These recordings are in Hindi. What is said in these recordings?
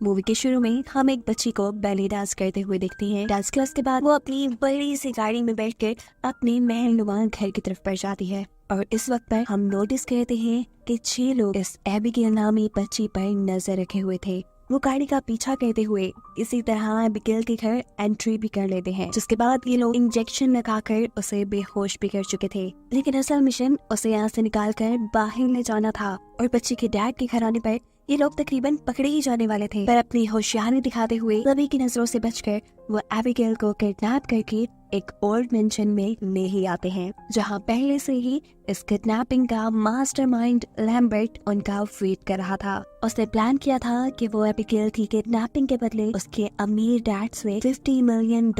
मूवी के शुरू में हम एक बच्ची को बैले डांस करते हुए देखते हैं। डांस क्लास के बाद वो अपनी बड़ी सी गाड़ी में बैठकर अपने महलनुमा घर की तरफ बढ़ जाती है और इस वक्त पर हम नोटिस करते हैं कि 6 लोग इस एबिगेल नामी बच्ची पर नजर रखे हुए थे। वो गाड़ी का पीछा करते हुए इसी तरह एबिगेल के घर एंट्री भी कर लेते हैं, जिसके बाद ये लोग इंजेक्शन लगाकर उसे बेहोश भी कर चुके थे। लेकिन असल मिशन उसे यहाँ से निकालकर बाहर ले जाना था और बच्ची के डैड के घर आने पर ये लोग तकरीबन पकड़े ही जाने वाले थे, पर अपनी होशियारी दिखाते हुए सभी की नजरों से बचकर वो एबिगेल को किडनैप करके एक ओल्ड मेंशन में ले ही आते हैं, जहां पहले से ही इस किडनैपिंग का मास्टरमाइंड लैम्बर्ट उनका वेट कर रहा था। उसने प्लान किया था कि वो एबिगेल की किडनैपिंग के बदले उसके अमीर डैड से $50 मिलियन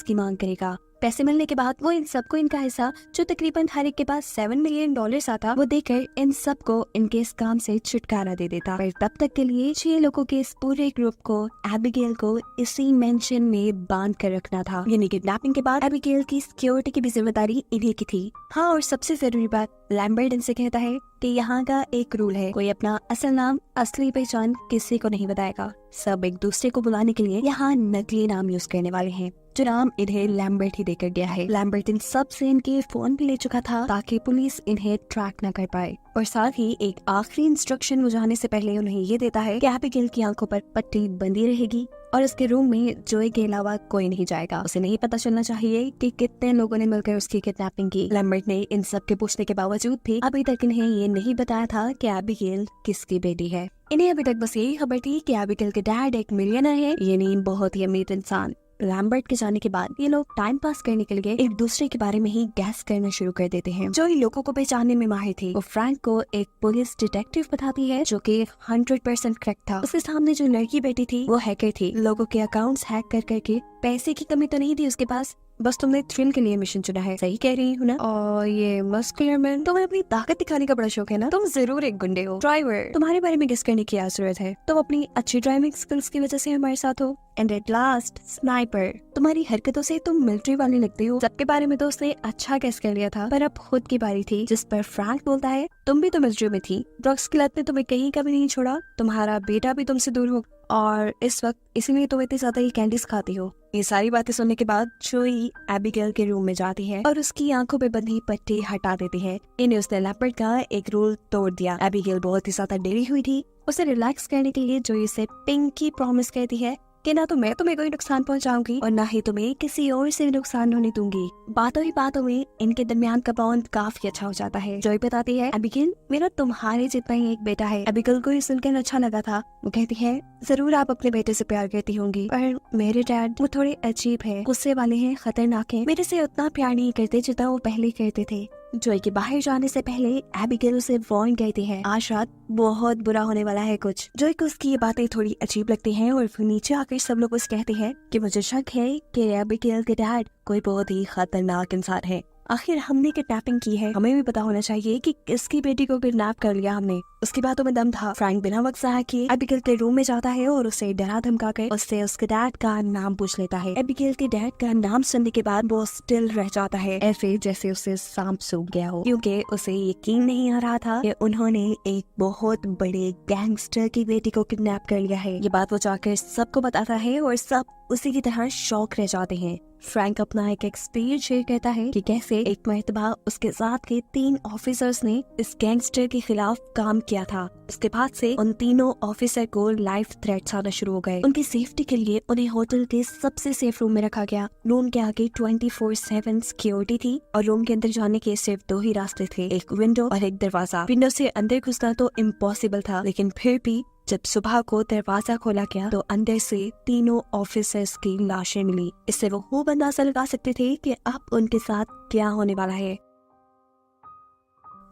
की मांग करेगा। पैसे मिलने के बाद वो इन सबको इनका हिस्सा, जो तकरीबन हर एक के पास $7 मिलियन आता, वो देकर इन सबको इनके इस काम से छुटकारा दे देता। पर तब तक के लिए 6 लोगों के इस पूरे ग्रुप को एबिगेल को इसी मेंशन में बांध कर रखना था। यानी किडनैपिंग के बाद एबिगेल की सिक्योरिटी की भी जिम्मेदारी इन्हीं की थी। हाँ, और सबसे जरूरी बात, लैम्बर्ट इनसे कहता है कि यहाँ का एक रूल है, कोई अपना असल नाम, असली पहचान किसी को नहीं बताएगा। सब एक दूसरे को बुलाने के लिए यहाँ नकली नाम यूज करने वाले हैं, जो नाम इन्हें लैम्बर्ट ही देकर गया है। लैम्बर्ट इन सब से इनके फोन भी ले चुका था ताकि पुलिस इन्हें ट्रैक न कर पाए। और साथ ही एक आखिरी इंस्ट्रक्शन बुझाने से पहले उन्हें ये देता है कि एबिगेल की आंखों पर पट्टी बंधी रहेगी और उसके रूम में जोए के अलावा कोई नहीं जाएगा। उसे नहीं पता चलना चाहिए कि कितने लोगों ने मिलकर उसकी किडनैपिंग की। लैम्बर्ट ने इन सब के पूछने के बावजूद भी अभी तक इन्हें ये नहीं बताया था कि एबिगेल किसकी बेटी है। इन्हें अभी तक बस यही खबर थी कि एबिगेल के डैड एक मिलियनर है, यानी बहुत ही अमीर इंसान। लैम्बर्ट के जाने के बाद ये लोग टाइम पास करने के लिए एक दूसरे के बारे में ही गैस करना शुरू कर देते हैं। जो इन लोगों को पहचानने में माहिर थी, वो फ्रैंक को एक पुलिस डिटेक्टिव बताती है, जो कि 100% करेक्ट था। उसके सामने जो लड़की बैठी थी वो हैकर थी। लोगों के अकाउंट्स हैक कर करके, पैसे की कमी तो नहीं थी उसके पास, बस तुमने थ्रिल के लिए मिशन चुना है। सही कह रही हूँ ना? और ये मस्कुलर मैन, तुम्हें अपनी ताकत दिखाने का बड़ा शौक है ना? तुम जरूर एक गुंडे हो। ड्राइवर, तुम्हारे बारे में गेस करने की जरूरत है। तुम अपनी अच्छी ड्राइविंग स्किल्स की वजह से हमारे साथ हो। एंड एट लास्ट स्नाइपर, तुम्हारी हरकतों से तुम मिलिट्री वाले लगते हो। सबके बारे में तो उसने अच्छा गेस कर लिया था, पर अब खुद की बारी थी, जिस पर फ्रैंक बोलता है, तुम भी तो मिलिट्री में थी, ड्रग्स की लत ने तुम्हें कहीं कभी नहीं छोड़ा, तुम्हारा बेटा भी तुमसे दूर हो और इस वक्त इसीलिए तुम इतनी ज्यादा ही कैंडीज खाती हो। ये सारी बातें सुनने के बाद जोई एबिगेल के रूम में जाती है और उसकी आंखों पे बंधी पट्टी हटा देती है। इन्हें उसने लैम्बर्ट का एक रूल तोड़ दिया। एबिगेल बहुत ही ज्यादा डरी हुई थी। उसे रिलैक्स करने के लिए जोई से पिंकी प्रॉमिस कहती है कि ना तो मैं तुम्हें कोई नुकसान पहुंचाऊंगी और ना ही तुम्हें किसी और से नुकसान होने दूंगी। बातों ही बातों में इनके दरमियान का बॉन्ड काफी अच्छा हो जाता है। जोई बताती है, एबिगेल, मेरा तुम्हारे जितना ही एक बेटा है। एबिगेल को ये सुनकर अच्छा लगा था। वो कहती है, जरूर आप अपने बेटे से प्यार करती होंगी, पर मेरे डैड वो थोड़े अजीब है, गुस्से वाले हैं, खतरनाक है, मेरे से उतना प्यार नहीं करते जितना वो पहले करते थे। जोई के बाहर जाने से पहले एबिगेल उसे वार्न कहती है, आज रात बहुत बुरा होने वाला है कुछ। जोई को उसकी ये बातें थोड़ी अजीब लगती हैं और फिर नीचे आकर सब लोग उसे कहते हैं कि मुझे शक है कि एबिगेल के डैड कोई बहुत ही खतरनाक इंसान है। आखिर हमने किडनैपिंग की है, हमें भी पता होना चाहिए कि किसकी बेटी को किडनैप कर लिया हमने। उसकी बातों में दम था। फ्रैंक बिना वक्त ज़ाया किए एबिगेल के रूम में जाता है और उसे डरा धमका कर उससे उसके डैड का नाम पूछ लेता है। एबिगेल के डैड का नाम सुनने के बाद वो स्टिल रह जाता है, ऐसे जैसे उसे सांप सूंघ गया हो, क्योंकि उसे यकीन नहीं आ रहा था कि उन्होंने एक बहुत बड़े गैंगस्टर की बेटी को किडनैप कर लिया है। ये बात वो जाकर सबको बताता है और सब उसी की तरह शौक रह जाते हैं। फ्रैंक अपना एक एक्सपीरियंस शेयर करता है कि कैसे एक मर्तबा उसके साथ के 3 ऑफिसर्स ने इस गैंगस्टर के खिलाफ काम किया था। उसके बाद से उन तीनों ऑफिसर को लाइफ थ्रेट्स आना शुरू हो गए। उनकी सेफ्टी के लिए उन्हें होटल के सबसे सेफ रूम में रखा गया। रूम के आगे 24/7 सिक्योरिटी थी और रूम के अंदर जाने के सिर्फ 2 ही रास्ते थे, एक विंडो और एक दरवाजा। विंडो से अंदर घुसना तो इम्पॉसिबल था, लेकिन फिर भी जब सुबह को दरवाजा खोला गया तो अंदर से तीनों ऑफिसर्स की लाशें मिली। इससे वो खूब अंदाजा लगा सकते थे कि अब उनके साथ क्या होने वाला है।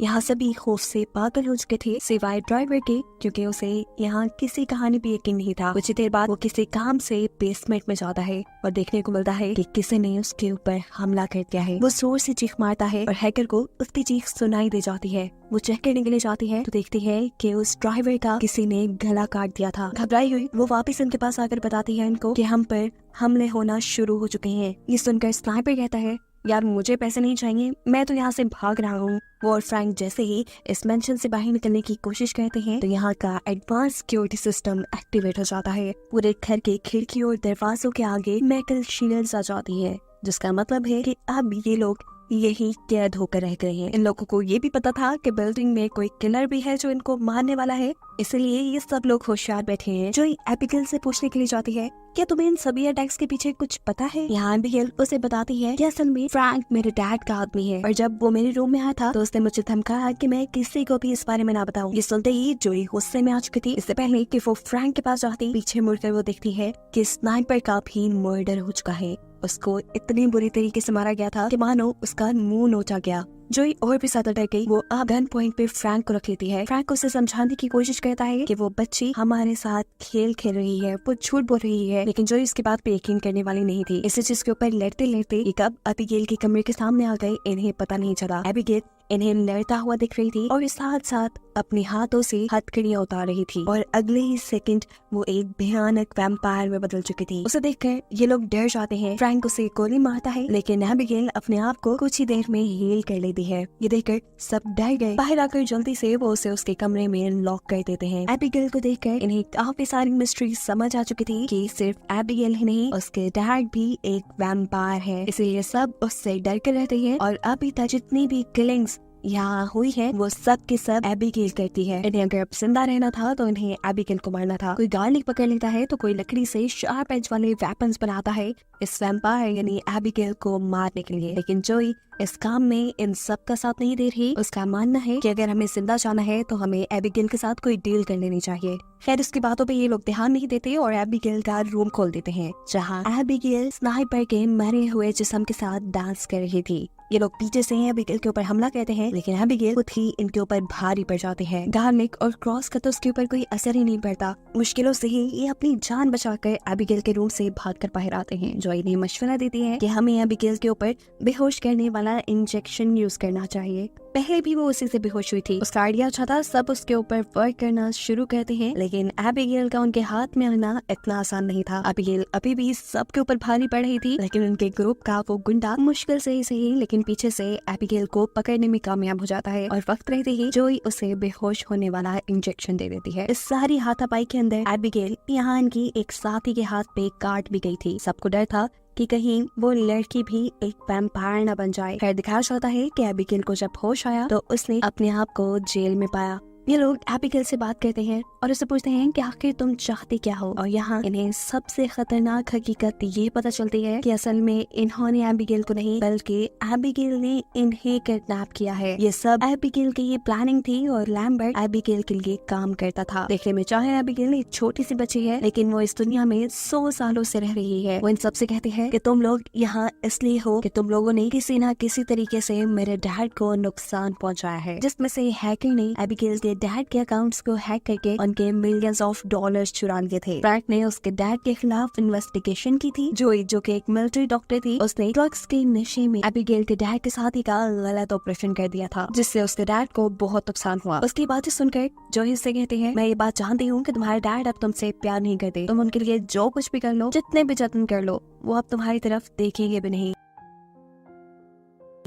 यहाँ सभी खौफ से पागल हो चुके थे, सिवाय ड्राइवर के, क्योंकि उसे यहाँ किसी कहानी पे यकीन नहीं था। कुछ देर बाद वो किसी काम से बेसमेंट में जाता है और देखने को मिलता है कि किसी ने उसके ऊपर हमला कर दिया है। वो जोर से चीख मारता है और हैकर को उसकी चीख सुनाई दे जाती है। वो चेक करने के लिए जाती है तो देखती है कि उस ड्राइवर का किसी ने गला काट दिया था। घबराई हुई वो वापस उनके पास आकर बताती है इनको कि हम पर हमले होना शुरू हो चुके हैं। ये सुनकर स्नाइपर कहता है, यार मुझे पैसे नहीं चाहिए, मैं तो यहाँ से भाग रहा हूँ। वो और फ्रैंक जैसे ही इस मेंशन से बाहर निकलने की कोशिश करते हैं तो यहाँ का एडवांस सिक्योरिटी सिस्टम एक्टिवेट हो जाता है। पूरे घर के खिड़की और दरवाजों के आगे मेटल शील्ड्स आ जाती है, जिसका मतलब है कि अब ये लोग यही कैद होकर रह गए हैं। इन लोगों को ये भी पता था कि बिल्डिंग में कोई किलर भी है जो इनको मारने वाला है, इसलिए ये सब लोग होशियार बैठे हैं। जो एबिगेल से पूछने के लिए जाती है, क्या तुम्हें इन सभी अटैक्स के पीछे कुछ पता है? यहाँ एबिगेल उसे बताती है कि असल में फ्रैंक मेरे डैड का आदमी है, और जब वो मेरे रूम में आया था तो उसने मुझे धमकाया कि मैं किसी को भी इस बारे में ना बताऊं। ये सुनते ही जोई गुस्से में आ चुकी थी। इससे पहले कि वो फ्रैंक के पास जाती, पीछे मुड़कर वो देखती है कि स्नाइपर का भी मर्डर हो चुका है। उसको इतनी बुरी तरीके से मारा गया था कि मानो उसका मुंह नोचा गया। जोई और भी ज्यादा डर गई। वो अब गन पॉइंट पे फ्रैंक को रख लेती है। फ्रैंक उसे समझाने की कोशिश करता है कि वो बच्ची हमारे साथ खेल खेल रही है, वो झूठ बोल रही है, लेकिन जोई इसके बात पे यकीन करने वाली नहीं थी। इसी चीज के ऊपर लड़ते लड़ते ये कब एबिगेल के कमरे के सामने आ गए इन्हें पता नहीं चला। एबिगेल इन्हें लड़ता हुआ दिख रही थी और साथ साथ अपने हाथों से हथकड़ियां उतार रही थी, और अगले ही सेकंड वो एक भयानक वैम्पायर में बदल चुकी थी। उसे देखकर ये लोग डर जाते हैं। फ्रैंक उसे गोली मारता है, लेकिन एबिगेल अपने आप को कुछ ही देर में हील कर लेती है। ये देखकर सब डर गए। बाहर आकर जल्दी से वो उसे उसके कमरे में लॉक कर देते हैं। एबिगेल को देखकर इन्हें काफी सारी मिस्ट्री समझ आ चुकी थी कि सिर्फ एबिगेल ही नहीं, उसके डैड भी एक वैम्पायर है, इसलिए सब उससे डर कर रहते हैं। और अभी तक जितनी भी किलिंग्स यहाँ हुई है वो सब के सब एबिगेल करती है। इन्हें अगर जिंदा रहना था तो इन्हें एबिगेल को मारना था। कोई गार्लिक पकड़ लेता है तो कोई लकड़ी से शार्प एज वाले वेपन्स बनाता है इस वैम्पायर यानी एबिगेल को मारने के लिए, लेकिन जोई इस काम में इन सब का साथ नहीं दे रही। उसका मानना है कि अगर हमें जिंदा जाना है तो हमें एबिगेल के साथ कोई डील कर लेनी चाहिए। खैर उसकी बातों पे ये लोग ध्यान नहीं देते और एबिगेल का रूम खोल देते हैं, जहाँ एबिगेल स्नाइपर के मरे हुए जिस्म के साथ डांस कर रही थी। ये लोग पीछे से एबिगेल के ऊपर हमला करते हैं, लेकिन एबिगेल खुद ही इनके ऊपर भारी पड़ जाते हैं। गार्लिक और क्रॉस का तो उसके ऊपर कोई असर ही नहीं पड़ता। मुश्किलों से ही ये अपनी जान बचाकर एबिगेल के रूम से भागकर बाहर आते हैं। जो इन्हें मशवरा देती है कि हमें एबिगेल के ऊपर बेहोश करने वाला इंजेक्शन यूज करना चाहिए। पहले भी वो उसी से बेहोश हुई थी। उसका आइडिया अच्छा था। सब उसके ऊपर वर्क करना शुरू करते हैं, लेकिन एबिगेल का उनके हाथ में आना इतना आसान नहीं था। एबिगेल अभी भी सबके ऊपर भारी पड़ रही थी, लेकिन उनके ग्रुप का वो गुंडा मुश्किल से ही सही लेकिन पीछे से एबिगेल को पकड़ने में कामयाब हो जाता है, और वक्त रहते ही जोई उसे बेहोश होने वाला इंजेक्शन दे देती है। इस सारी हाथापाई के अंदर एबिगेल यहाँ इनकी एक साथी के हाथ पे काट भी गई थी। सबको डर था कि कहीं वो लड़की भी एक वैम्पायर न बन जाए। खैर दिखाया जाता है कि एबिगेल को जब होश आया तो उसने अपने आप को जेल में पाया। ये लोग एबिगेल से बात करते हैं और उससे पूछते हैं कि आखिर तुम चाहते क्या हो, और यहाँ इन्हें सबसे खतरनाक हकीकत ये पता चलती है कि असल में इन्होंने एबिगेल को नहीं बल्कि एबिगेल ने इन्हें किडनैप किया है। ये सब एबिगेल की ये प्लानिंग थी और लैम्बर्ट एबिगेल के लिए काम करता था। देखने में चाहे एबिगेल एक छोटी सी बच्ची है, लेकिन वो इस दुनिया में 100 सालों से रह रही है। वो इन सबसे कहती है कि तुम लोग यहाँ इसलिए हो कि तुम लोगों ने किसी न किसी तरीके से मेरे डैड को नुकसान पहुँचाया है, जिसमें से हैकर ने एबिगेल के डैड के अकाउंट्स को हैक करके उनके मिलियंस ऑफ डॉलर्स चुरा लिए थे। फ्रैंक ने उसके डैड के खिलाफ इन्वेस्टिगेशन की थी। जोई जो कि एक मिलिट्री डॉक्टर थी, उसने ड्रग्स के नशे में एबिगेल के डैड के साथी का गलत ऑपरेशन कर दिया था, जिससे उसके डैड को बहुत नुकसान हुआ। उसकी बातें सुनकर जोई से कहते हैं, मैं ये बात जानती हूँ कि तुम्हारे डैड अब तुमसे प्यार नहीं करते। तुम उनके लिए जो कुछ भी कर लो, जितने भी जतन कर लो, वो अब तुम्हारी तरफ देखेंगे भी नहीं।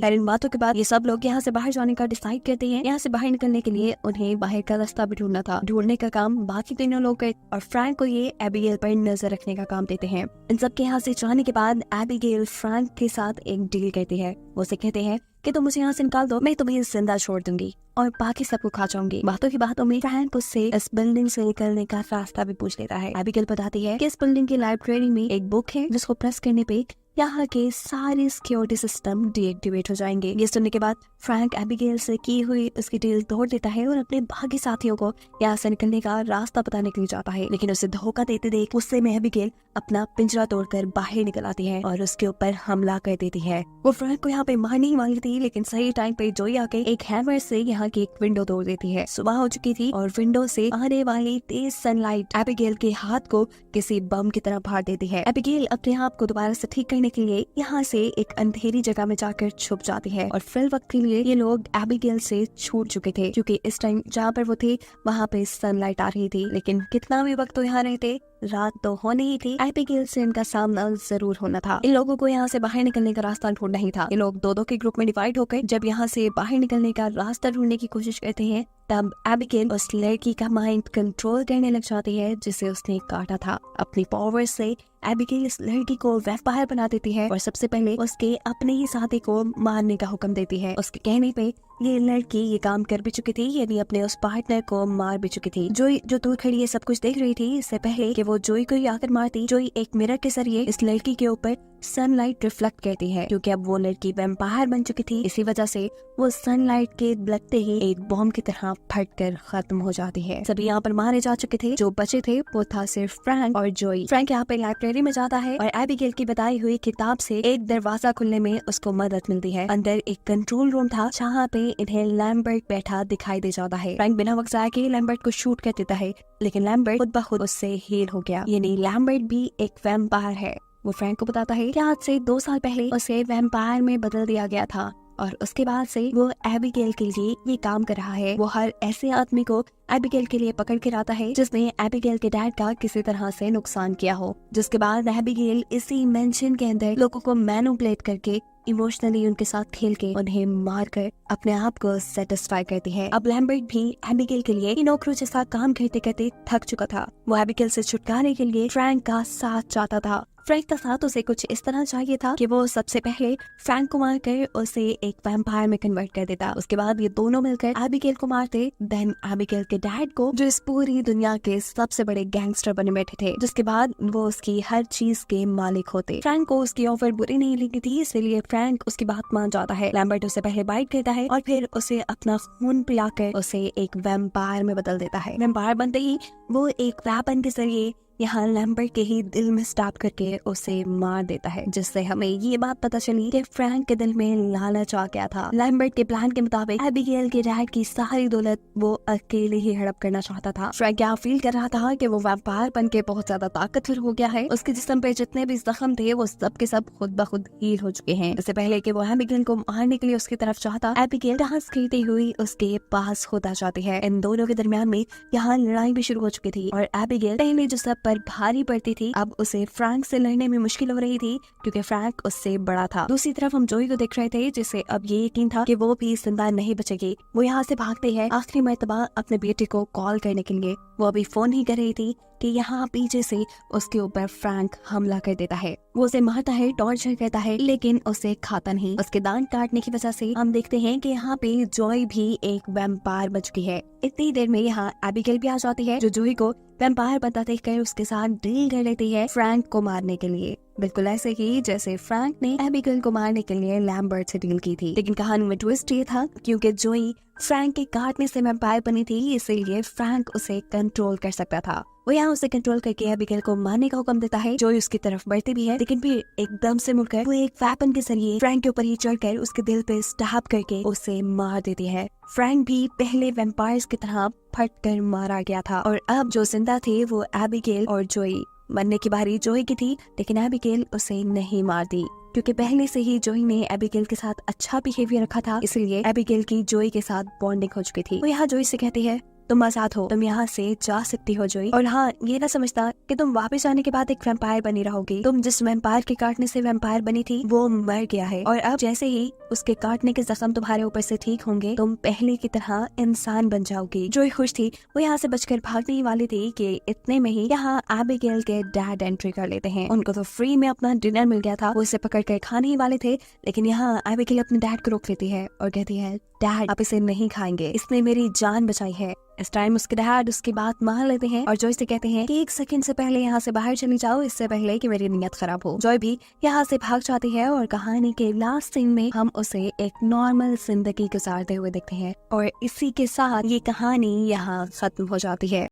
इन बातों के बाद ये सब लोग यहाँ से बाहर जाने का डिसाइड करते हैं। यहाँ से बाहर निकलने के लिए उन्हें बाहर का रास्ता भी ढूंढना था। ढूंढने का काम बाकी तीनों लोग गए और फ्रैंक को ये एबिगेल पर नजर रखने का काम देते हैं। इन सब के यहाँ से जाने के बाद एबिगेल फ्रैंक के साथ एक डील करती है। वो उसे कहते हैं कि तुम मुझे यहाँ से निकाल दो, मैं तुम्हें जिंदा छोड़ दूंगी और बाकी सबको खा जाऊंगी। बातों की बातों में फ्रैंक उससे इस बिल्डिंग से निकलने का रास्ता भी पूछ लेता है। एबिगेल बताती है कि इस बिल्डिंग की लाइब्रेरी में एक बुक है जिसको प्रेस करने पे यहाँ के सारे सिक्योरिटी सिस्टम डीएक्टिवेट हो जाएंगे। ये सुनने के बाद फ्रैंक एबिगेल से की हुई उसकी डील तोड़ देता है और अपने बाकी साथियों को यहाँ से निकलने का रास्ता बताने के लिए जाता है, लेकिन उसे धोखा देते देख गुस्से में एबिगेल अपना पिंजरा तोड़कर बाहर निकल आती है और उसके ऊपर हमला कर देती है। वो फ्रैंक को यहाँ पे मारने ही वाली थी, लेकिन सही टाइम पे जोई आके एक हैमर से यहाँ की एक विंडो तोड़ देती है। सुबह हो चुकी थी और विंडो से आने वाली तेज सनलाइट एबिगेल के हाथ को किसी बम की तरह फाड़ देती है। एबिगेल अपने आप को दोबारा से ठीक करने के लिए यहाँ से एक अंधेरी जगह में जाकर छुप जाती है और फिर वक्त के लिए ये लोग एबिगेल से छूट चुके थे, क्योंकि इस टाइम जहाँ पर वो थे वहाँ पे सनलाइट आ रही थी। लेकिन कितना भी वक्त तो यहाँ रहते, रात तो होनी ही थी, एबिगेल से इनका सामना जरूर होना था। इन लोगों को यहाँ से बाहर निकलने का रास्ता ढूंढना ही था। ये लोग दो के ग्रुप में डिवाइड होकर जब यहाँ से बाहर निकलने का रास्ता ढूंढने की कोशिश करते हैं, तब एबिगेल उस लड़की का माइंड कंट्रोल करने लग जाती है जिसे उसने काटा था। अपनी पावर से एबिगेल इस लड़की को वैम्पायर बना देती है और सबसे पहले उसके अपने ही साथी को मारने का हुक्म देती है। उसके कहने पे ये लड़की ये काम कर भी चुकी थी, यानी अपने उस पार्टनर को मार भी चुकी थी। जोई जो दूर खड़ी है सब कुछ देख रही थी इससे पहले कि वो जोई को आकर मारती। जोई एक मिरर के जरिए इस लड़की के ऊपर सनलाइट रिफ्लेक्ट करती है, क्योंकि अब वो लड़की वैम्पायर बन चुकी थी। इसी वजह से वो सनलाइट के लगते ही एक बॉम्ब की तरह फटकर खत्म हो जाती है। सभी यहाँ पर मारे जा चुके थे। जो बचे थे वो था सिर्फ फ्रैंक और जोई। फ्रैंक यहाँ पे लाइब्रेरी में जाता है और एबिगेल की बताई हुई किताब से एक दरवाजा खुलने में उसको मदद मिलती है। अंदर एक कंट्रोल रूम था जहाँ पे इन्हें लैम्बर्ट बैठा दिखाई दे जाता है। फ्रैंक बिना वक्त जाए के लैम्बर्ट को शूट कर देता है, लेकिन लैम्बर्ट खुद ब खुद उससे हील हो गया, यानी लैम्बर्ट भी एक वैम्पायर है। वो फ्रैंक को बताता है कि आज से 2 साल पहले उसे वैम्पायर में बदल दिया गया था और उसके बाद से वो एबिगेल के लिए ये काम कर रहा है। वो हर ऐसे आदमी को एबिगेल के लिए पकड़ के लाता है जिसने एबिगेल के डैड का किसी तरह से नुकसान किया हो, जिसके बाद एबिगेल इसी मेंशन के अंदर लोगों को मैनिपुलेट करके इमोशनली उनके साथ खेल के उन्हें मार कर अपने आप को सेटिस्फाई करती है। अब लैम्बर्ट भी एबिगेल के लिए इन नौकरों जैसा काम करते करते थक चुका था। वो एबिगेल से छुटकारे के लिए फ्रैंक का साथ चाहता था। फ्रैंक का साथ उसे कुछ इस तरह चाहिए था कि वो सबसे पहले फ्रैंक को मार कर उसे एक वैम्पायर में कन्वर्ट कर देता। उसके बाद ये दोनों मिलकर एबिगेल को मारते, देन एबिगेल के डैड को, जो इस पूरी दुनिया के सबसे बड़े गैंगस्टर बने बैठे थे, जिसके बाद वो उसकी हर चीज के मालिक होते। फ्रैंक को उसकी ऑफर बुरी नहीं लगी थी, इसलिए फ्रैंक उसकी बात मान जाता है। लैम्बर्ट उसे पहले बाइट करता है और फिर उसे अपना खून पिलाकर उसे एक वैम्पायर में बदल देता है। वैम्पायर बनते ही वो एक वेपन के जरिए यहाँ लैम्बर्ट के ही दिल में स्टैब करके उसे मार देता है, जिससे हमें ये बात पता चली कि फ्रैंक के दिल में लालच आ गया था। लैम्बर्ट के प्लान के मुताबिक एबिगेल के डैड की सारी दौलत वो अकेले ही हड़प करना चाहता था। फ्रैंक क्या फील कर रहा था कि वो वैम्पायर बन के बहुत ज्यादा ताकतवर हो गया है। उसके जिस्म पे जितने भी जख्म थे वो सब के सब खुद ब खुद हील हो चुके हैं। इससे पहले कि वो एबिगेल को मारने के लिए उसकी तरफ चाहता, एबिगेल डांस करती हुई उसके पास होता जाती है। इन दोनों के दरमियान में यहाँ लड़ाई भी शुरू हो चुकी थी और एबिगेल पहले जो सब पर भारी पड़ती थी, अब उसे फ्रैंक से लड़ने में मुश्किल हो रही थी क्योंकि फ्रैंक उससे बड़ा था। दूसरी तरफ हम जोई को देख रहे थे जिसे अब ये यकीन था कि वो भी जिंदा नहीं बचेगी। वो यहाँ से भागते हैं आखिरी मर्तबा अपने बेटे को कॉल करने के लिए। वो अभी फोन ही कर रही थी कि यहाँ पीछे से उसके ऊपर फ्रैंक हमला कर देता है। वो उसे मारता है, टॉर्चर करता है, लेकिन उसे खाता नहीं। उसके दांत काटने की वजह से हम देखते हैं कि यहाँ पे जॉय भी एक वैम्पायर बच गई है। इतनी देर में यहाँ एबिगेल भी आ जाती है, जो जॉय को वैम्पायर बनता देखकर उसके साथ डील कर लेती है फ्रैंक को मारने के लिए, बिल्कुल ऐसे ही जैसे फ्रैंक ने एबिगेल को मारने के लिए लैम्बर्ट से डील की थी। लेकिन कहानी में ट्विस्ट ये था क्योंकि जोई फ्रैंक के काटने से वैम्पायर बनी थी, इसीलिए फ्रैंक उसे कंट्रोल कर सकता था। वो यहाँ उसे कंट्रोल करके एबिगेल को मारने का हुक्म देता है। जोई उसकी तरफ बढ़ती भी है, लेकिन फिर एकदम से मुड़कर वो एक वेपन के जरिए फ्रैंक के ऊपर ही चढ़कर उसके दिल पे स्टैब करके उसे मार देती है। फ्रैंक भी पहले वैम्पायर्स की तरह फट कर मारा गया था और अब जो जिंदा थे वो एबिगेल और जोई। मरने की बारी जोई की थी, लेकिन एबिगेल उसे नहीं मारती क्योंकि पहले से ही जोई ने एबिगेल के साथ अच्छा बिहेवियर रखा था, इसलिए एबिगेल की जोई के साथ बॉन्डिंग हो चुकी थी। वो यहाँ जोई से कहती है, तुम आजाद हो, तुम यहाँ से जा सकती हो जोई। और हाँ, ये ना समझता कि तुम वापस आने के बाद एक वैम्पायर बनी रहोगी। तुम जिस वैम्पायर के काटने से वैम्पायर बनी थी वो मर गया है और अब जैसे ही उसके काटने के जख्म तुम्हारे ऊपर से ठीक होंगे, तुम पहले की तरह इंसान बन जाओगी। जोई खुश थी। वो यहाँ से बचकर भागने ही वाली थी कि इतने में ही यहाँ एबिगेल के डैड एंट्री कर लेते हैं। उनको तो फ्री में अपना डिनर मिल गया था, वो इसे पकड़ कर खाने ही वाले थे, लेकिन यहाँ एबिगेल अपने डैड को रोक लेती है और कहती है, डैड आप इसे नहीं खाएंगे, इसने मेरी जान बचाई है। इस टाइम उसके डैड उसकी बात मान लेते हैं और जॉय से कहते हैं कि 1 सेकंड से पहले यहाँ से बाहर चली जाओ, इससे पहले कि मेरी नीयत खराब हो। जॉय भी यहाँ से भाग जाती है और कहानी के लास्ट सीन में हम उसे एक नॉर्मल जिंदगी गुजारते हुए देखते हैं और इसी के साथ ये कहानी यहाँ खत्म हो जाती है।